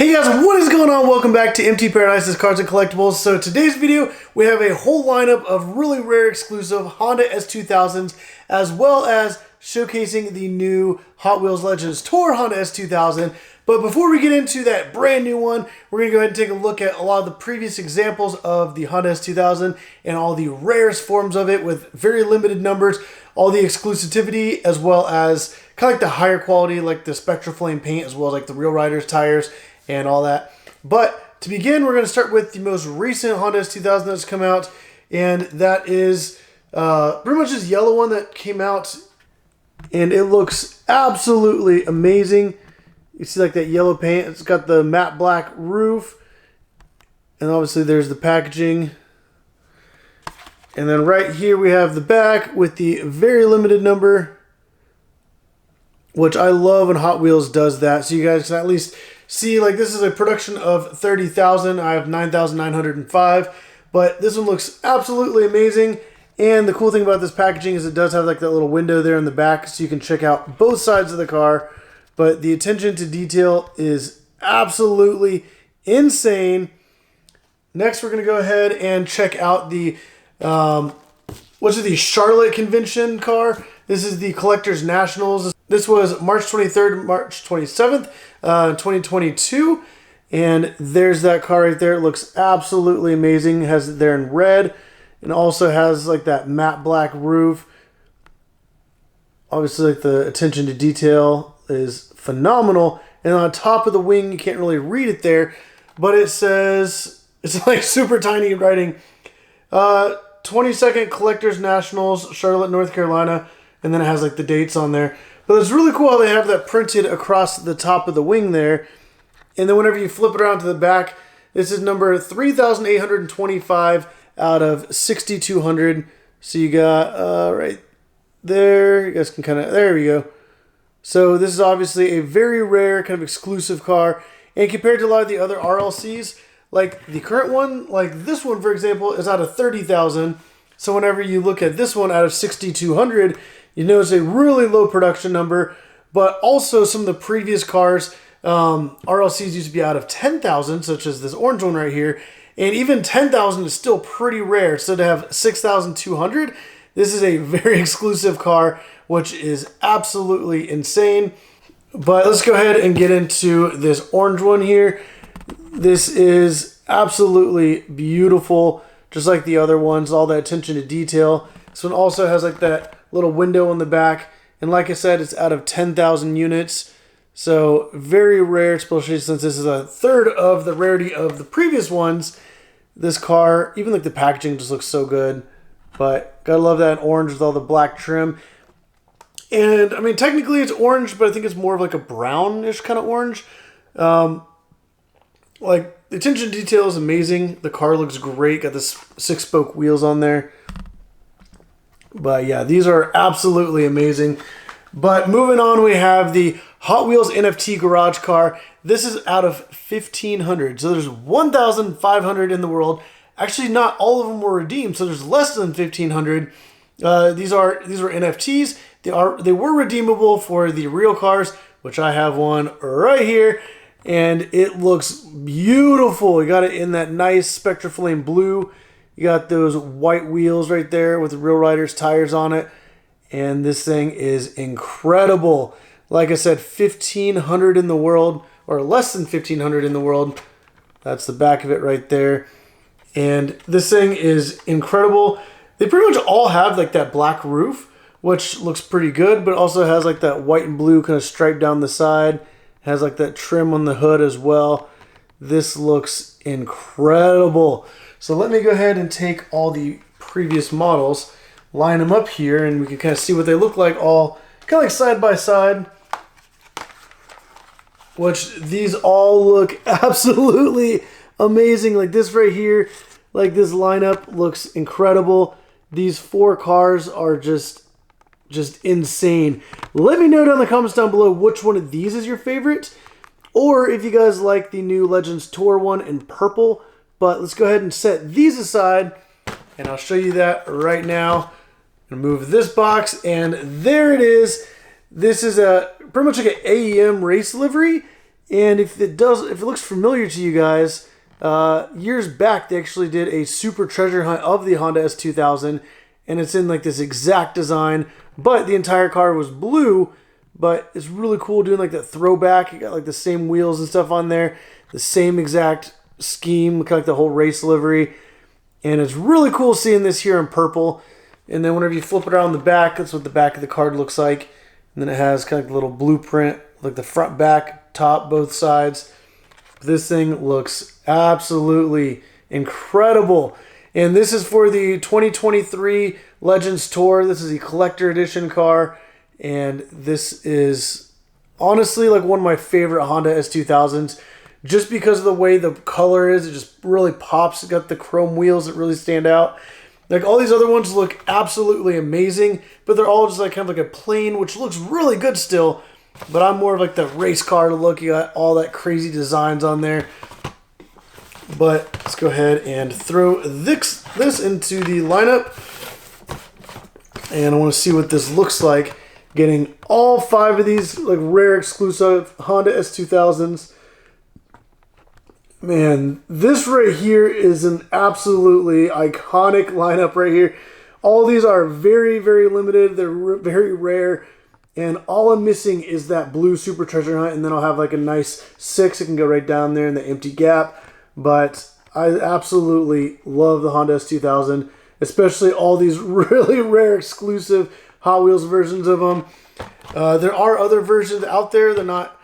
Hey guys, what is going on? Welcome back to MT Paradise's Cards and Collectibles. So today's video, we have a whole lineup of really rare exclusive Honda S2000s, as well as showcasing the new Hot Wheels Legends Tour Honda S2000. But before we get into that brand new one, we're going to go ahead and take a look at a lot of the previous examples of the Honda S2000 and all the rarest forms of it with very limited numbers, all the exclusivity, as well as kind of like the higher quality, like the Spectra Flame paint, as well as like the Real Riders tires and all that. But to begin, we're going to start with the most recent Honda S2000 that's come out, and that is pretty much this yellow one that came out, and it looks absolutely amazing. You see like that yellow paint. It's got the matte black roof, and obviously there's the packaging. And then right here we have the back with the very limited number, which I love when Hot Wheels does that. So you guys can at least see, like, this is a production of 30,000. I have 9,905, but this one looks absolutely amazing. And the cool thing about this packaging is it does have like that little window there in the back, so you can check out both sides of the car. But the attention to detail is absolutely insane. Next, we're going to go ahead and check out the the Charlotte Convention car. This is the Collectors Nationals. This was March 23rd, March 27th, 2022. And there's that car right there. It looks absolutely amazing. It has it there in red, and also has like that matte black roof. Obviously, like, the attention to detail is phenomenal. And on top of the wing, you can't really read it there, but it says, it's like super tiny writing, 22nd Collectors Nationals, Charlotte, North Carolina. And then it has like the dates on there. But it's really cool how they have that printed across the top of the wing there. And then whenever you flip it around to the back, this is number 3,825 out of 6,200. So you got right there. You guys can kind of, there we go. So this is obviously a very rare kind of exclusive car. And compared to a lot of the other RLCs, like the current one, like this one, for example, is out of 30,000. So whenever you look at this one out of 6,200, you notice a really low production number. But also some of the previous cars, RLCs used to be out of 10,000, such as this orange one right here. And even 10,000 is still pretty rare. So to have 6,200, this is a very exclusive car, which is absolutely insane. But let's go ahead and get into this orange one here. This is absolutely beautiful, just like the other ones, all that attention to detail. This one also has like that little window on the back. And like I said, it's out of 10,000 units. So very rare, especially since this is a third of the rarity of the previous ones. This car, even like the packaging just looks so good. But gotta love that orange with all the black trim. And I mean, technically it's orange, but I think it's more of like a brownish kind of orange. Like, the attention to detail is amazing. The car looks great. Got this 6-spoke wheels on there. But yeah, these are absolutely amazing. But moving on, we have the Hot Wheels NFT Garage car. This is out of 1,500. So there's 1,500 in the world. Actually, not all of them were redeemed, so there's less than 1,500. These were NFTs. They were redeemable for the real cars, which I have one right here. And it looks beautiful. You got it in that nice Spectra Flame blue. You got those white wheels right there with the Real Riders tires on it. And this thing is incredible. Like I said, 1,500 in the world, or less than 1,500 in the world. That's the back of it right there. And this thing is incredible. They pretty much all have like that black roof, which looks pretty good, but also has like that white and blue kind of stripe down the side. Has like that trim on the hood as well. This looks incredible. So let me go ahead and take all the previous models, line them up here, and we can kind of see what they look like all kind of like side by side. Which these all look absolutely amazing. Like this right here, like this lineup looks incredible. These 4 cars are just insane. Let me know down in the comments down below which one of these is your favorite, or if you guys like the new Legends Tour one in purple. But let's go ahead and set these aside, and I'll show you that right now. I'm gonna move this box, and there it is. This is pretty much like an AEM race livery, And if it looks familiar to you guys, years back they actually did a super treasure hunt of the Honda S2000, and it's in like this exact design, but the entire car was blue. But it's really cool doing like that throwback. You got like the same wheels and stuff on there, the same exact scheme, kind of like the whole race livery. And it's really cool seeing this here in purple. And then whenever you flip it around the back, that's what the back of the card looks like. And then it has kind of like a little blueprint, like the front, back, top, both sides. This thing looks absolutely incredible. And this is for the 2023 Legends Tour. This is a collector edition car. And this is honestly like one of my favorite Honda S2000s. Just because of the way the color is, it just really pops. It's got the chrome wheels that really stand out. Like all these other ones look absolutely amazing, but they're all just like kind of like a plain, which looks really good still. But I'm more of like the race car look. You got all that crazy designs on there. But let's go ahead and throw this into the lineup. And I want to see what this looks like. Getting all 5 of these like rare exclusive Honda S2000s. Man, this right here is an absolutely iconic lineup right here. All these are very, very limited. They're very rare. And all I'm missing is that blue Super Treasure Hunt. And then I'll have like a nice 6. It can go right down there in the empty gap. But I absolutely love the Honda S2000. Especially all these really rare exclusive Hot Wheels versions of them. There are other versions out there. They're not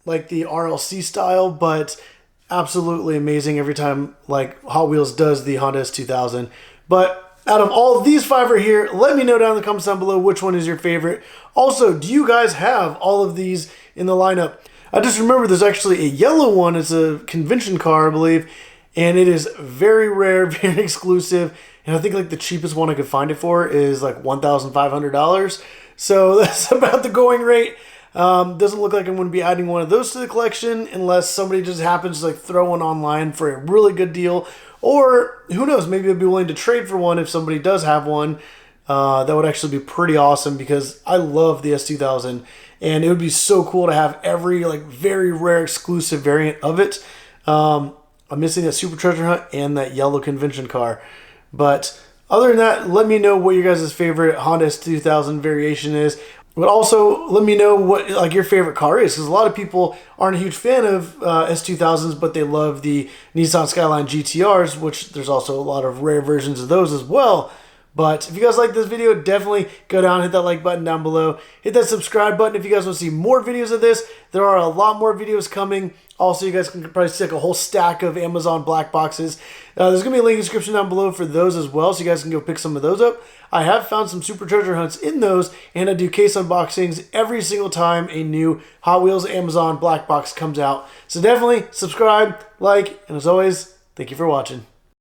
like the RLC style, but absolutely amazing every time like Hot Wheels does the Honda S2000. But out of all these 5 right here, let me know down in the comments down below which one is your favorite. Also, do you guys have all of these in the lineup? I just remember there's actually a yellow one. It's a convention car, I believe, and it is very rare, very exclusive. And I think like the cheapest one I could find it for is like $1,500. So that's about the going rate. Doesn't look like I'm going to be adding one of those to the collection unless somebody just happens to like throw one online for a really good deal. Or who knows, maybe I'd be willing to trade for one if somebody does have one. That would actually be pretty awesome because I love the S2000. And it would be so cool to have every like very rare exclusive variant of it. I'm missing that Super Treasure Hunt and that yellow convention car. But other than that, let me know what your guys' favorite Honda S2000 variation is. But also, let me know what like your favorite car is. Because a lot of people aren't a huge fan of S2000s, but they love the Nissan Skyline GTRs, which there's also a lot of rare versions of those as well. But if you guys like this video, definitely go down, hit that like button down below. Hit that subscribe button if you guys want to see more videos of this. There are a lot more videos coming. Also, you guys can probably stick a whole stack of Amazon black boxes. There's going to be a link in the description down below for those as well, so you guys can go pick some of those up. I have found some super treasure hunts in those, and I do case unboxings every single time a new Hot Wheels Amazon black box comes out. So definitely subscribe, like, and as always, thank you for watching.